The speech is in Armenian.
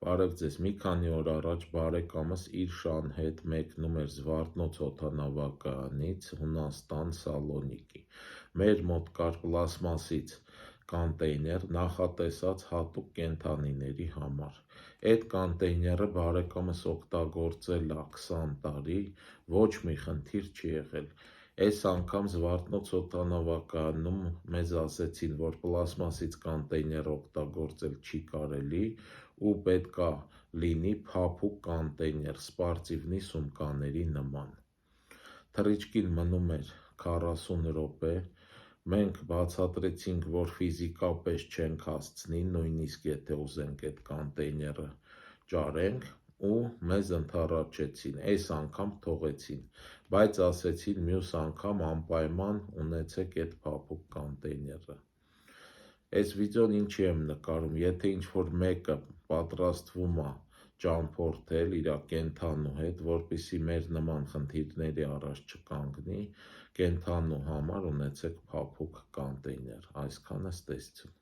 Բարև ձեզ, մի քանի օր առաջ բարեկամս իր շան հետ մեկնում էր Զվարթնոց օդանավակայանից Հունաստան Սալոնիկի։ Մեր մոտ կար պլաստմասից կոնտեյներ նախատեսած հատուկ կենդանիների համար։ Այդ կոնտեյները բարեկամս օգտագործել ա 20 տարի, ոչ մի խնդիր չի եղել։ Այս անգամ Զվարթնոց օդանավակայանում մեզ ասեցին, որ պլաստմասից կոնտեյներ օգտագործել չի կարելի ու պետք է լինի փափուկ կոնտեյներ, սպարծիվնի սումկաների նման։ Թռիչքին մնում էր 40 րոպե, մենք բացատրեցինք, որ ֆիզիկապես չենք հասցնի, նույնիսկ եթե ուզենք այդ կոնտեյները ճարենք, ու մեզ ընդառաջեցին, այս անգամ թողեցին, բայց ասեցին մյուս անգամ անպայման ունեցեք այդ փափուկ կոնտեյները։ Այս վիդեոն ինչի եմ նկարում, եթե ինչ-որ մեկը պատրաստվում է ճամփորդել իր կենդանու հետ, որպեսզի մեր նման խնդիրների առաջ չկանգնի, կենդանու համար ունեցեք փափուկ կոնտեյներ, այսքանը ստեսություն։